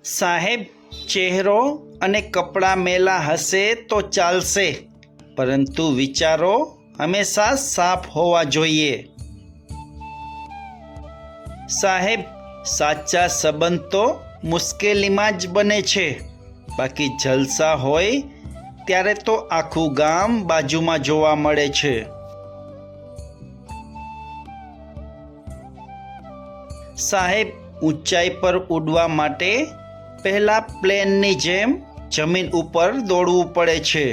સાહેબ, ચહેરો અને કપડાં મેલા હશે તો ચાલશે, પરંતુ વિચારો હંમેશા સાફ હોવા જોઈએ. સાહેબ, સાચા સંબંધ તો મુશ્કેલીમાં જ બને છે, બાકી જલસા હોય ત્યારે તો આખું ગામ બાજુમાં જોવા મળે છે. સાહેબ, ઊંચાઈ પર ઉડવા માટે પહેલા પ્લેનની જેમ જમીન ઉપર દોડવું પડે છે.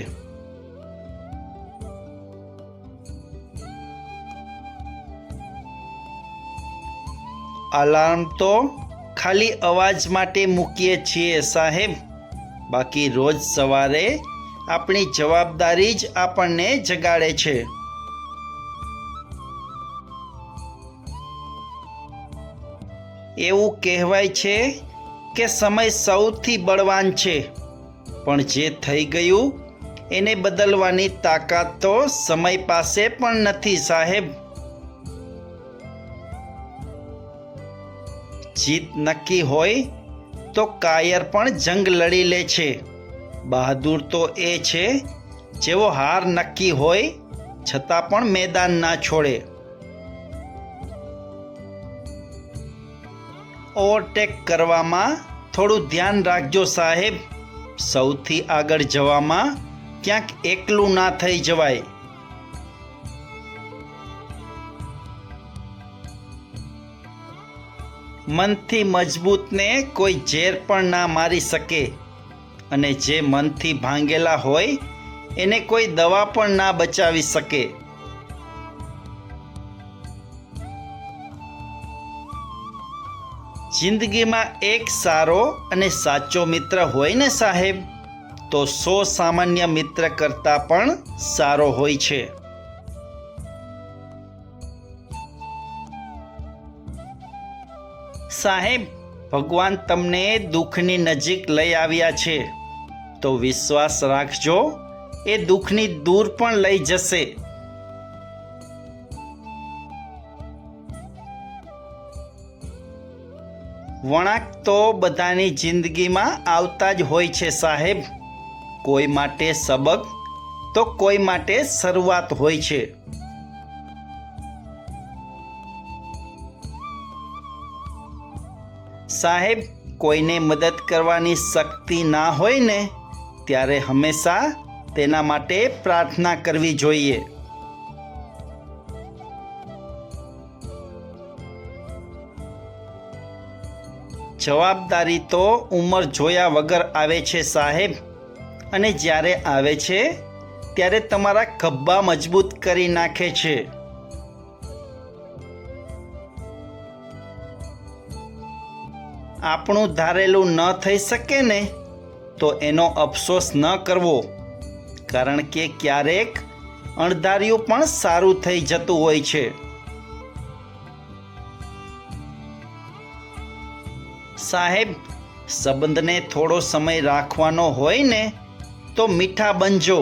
અલાર્મ તો ખાલી અવાજ માટે મૂકીએ છીએ સાહેબ, બાકી રોજ સવારે આપણી જવાબદારી જ આપણને જગાડે છે. એવું કહેવાય છે કે સમય સૌથી બળવાન છે, પણ જે થઈ ગયું એને બદલવાની તાકાત તો સમય પાસે પણ નથી સાહેબ. જીત નક્કી હોય તો કાયર પણ જંગ લડી લે છે. બહાદુર તો એ છે જેવો હાર નક્કી હોય છતાં પણ મેદાન ના છોડે. ઓવરટેક કરવામાં થોડું ધ્યાન રાખજો સાહેબ. સૌથી આગળ જવામાં ક્યાંક એકલું ના થઈ જવાય. મનથી મજબૂતને કોઈ ઝેર પણ ના મારી શકે, અને જે મનથી ભાંગેલા હોય એને કોઈ દવા પણ ના બચાવી શકે. જિંદગીમાં એક સારો અને સાચો મિત્ર હોય ને સાહેબ, તો 100 સામાન્ય મિત્ર કરતાં પણ સારો હોય છે. સાહેબ, ભગવાન તમને દુઃખની નજીક લઈ આવ્યા છે, તો વિશ્વાસ રાખજો એ દુઃખની દૂર પણ લઈ જશે. વળાંક તો બધાની જિંદગીમાં આવતા જ હોય છે સાહેબ. કોઈ માટે સબક તો કોઈ માટે શરૂઆત હોય છે. સાહેબ, કોઈને મદદ કરવાની શક્તિ ના હોય ને ત્યારે હંમેશા તેના માટે પ્રાર્થના કરવી જોઈએ. જવાબદારી તો ઉંમર જોયા વગર આવે છે સાહેબ, અને જ્યારે આવે છે ત્યારે તમારા ખભા મજબૂત કરી નાખે છે. આપણું ધારેલું ન થઈ શકે ને તો એનો અફસોસ ન કરવો, કારણ કે ક્યારેક અણધાર્યું પણ સારું થઈ જતું હોય છે. સાહેબ, સંબંધને થોડો સમય રાખવાનો હોય ને તો મીઠા બનજો,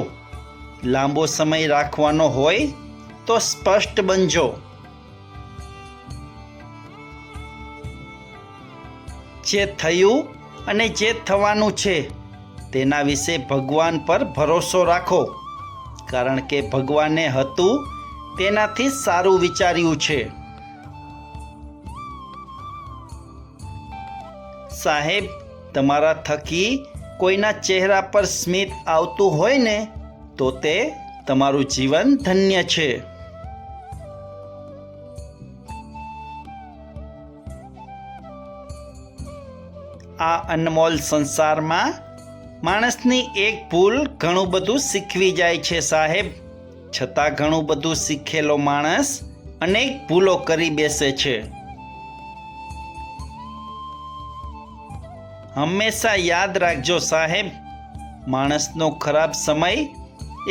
લાંબો સમય રાખવાનો હોય તો સ્પષ્ટ બનજો. જે થયું અને જે થવાનું છે તેના વિશે ભગવાન પર ભરોસો રાખો, કારણ કે ભગવાને હતું તેનાથી સારું વિચાર્યું છે. સાહેબ, તમારા થકી કોઈના ચહેરા પર સ્મિત આવતું હોય ને તો તે તમારું જીવન ધન્ય છે. આ અનમોલ સંસારમાં માણસની એક ભૂલ ઘણું બધું શીખવી જાય છે સાહેબ, છતાં ઘણું બધું શીખેલો માણસ અનેક ભૂલો કરી બેસે છે. હંમેશા યાદ રાખજો સાહેબ, માણસનો ખરાબ સમય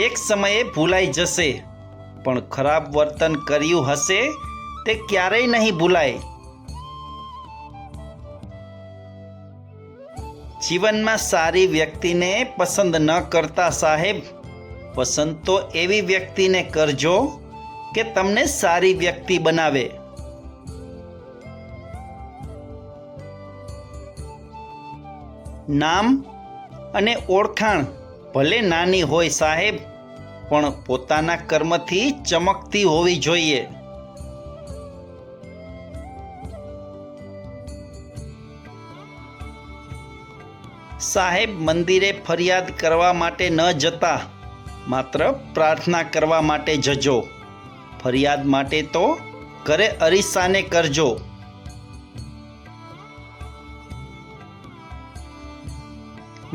એક સમયે ભૂલાઈ જશે, પણ ખરાબ વર્તન કર્યું હશે તે ક્યારેય નહીં ભૂલાય. જીવનમાં સારી વ્યક્તિને પસંદ ન કરતા સાહેબ, પસંદ તો એવી વ્યક્તિને કરજો કે તમને સારી વ્યક્તિ બનાવે. નામ અને ઓળખાણ ભલે નાની હોય સાહેબ, પણ પોતાના કર્મથી ચમકતી હોવી જોઈએ. સાહેબ, મંદિરે ફરિયાદ કરવા માટે ન જતા, માત્ર પ્રાર્થના કરવા માટે જજો. ફરિયાદ માટે તો ઘરે અરીસાને કરજો.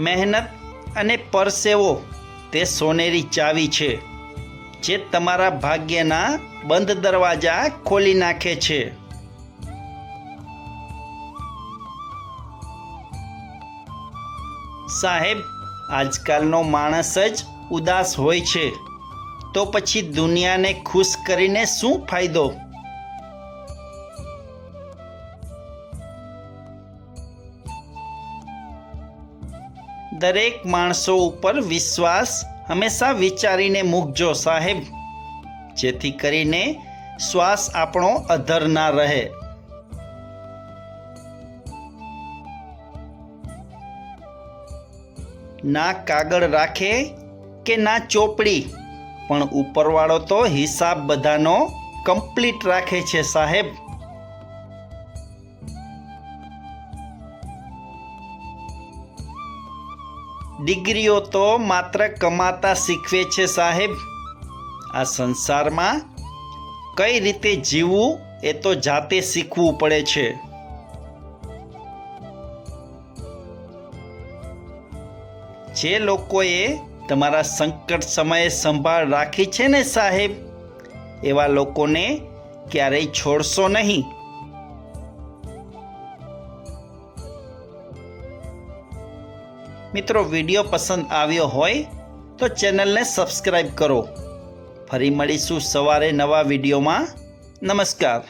મહેનત અને પરસેવો તે સોનેરી ચાવી છે, જે તમારા ભાગ્યના બંધ દરવાજા ખોલી નાખે છે. સાહેબ, આજકાલનો માણસ જ ઉદાસ હોય છે, તો પછી દુનિયાને ખુશ કરીને શું ફાયદો? દરેક માણસો ઉપર વિશ્વાસ હંમેશા વિચારીને મૂકજો સાહેબ, જેથી કરીને શ્વાસ આપણો અધર ના રહે. ના કાગળ રાખે કે ના ચોપડી, પણ ઉપરવાળો તો હિસાબ બધાનો કમ્પ્લીટ રાખે છે સાહેબ. ડિગ્રીઓ તો માત્ર કમાતા શીખવે છે સાહેબ. આ સંસારમાં કઈ રીતે જીવવું એ તો જાતે શીખવું પડે છે. જે લોકોએ તમારા સંકટ સમયે સંભાળ રાખી છે ને સાહેબ, એવા લોકોને ક્યારેય છોડશો નહીં. મિત્રો, વિડીયો પસંદ આવ્યો હોય તો ચેનલને સબસ્ક્રાઈબ કરો. ફરી મળીશું સવારે નવા વિડીયોમાં. નમસ્કાર.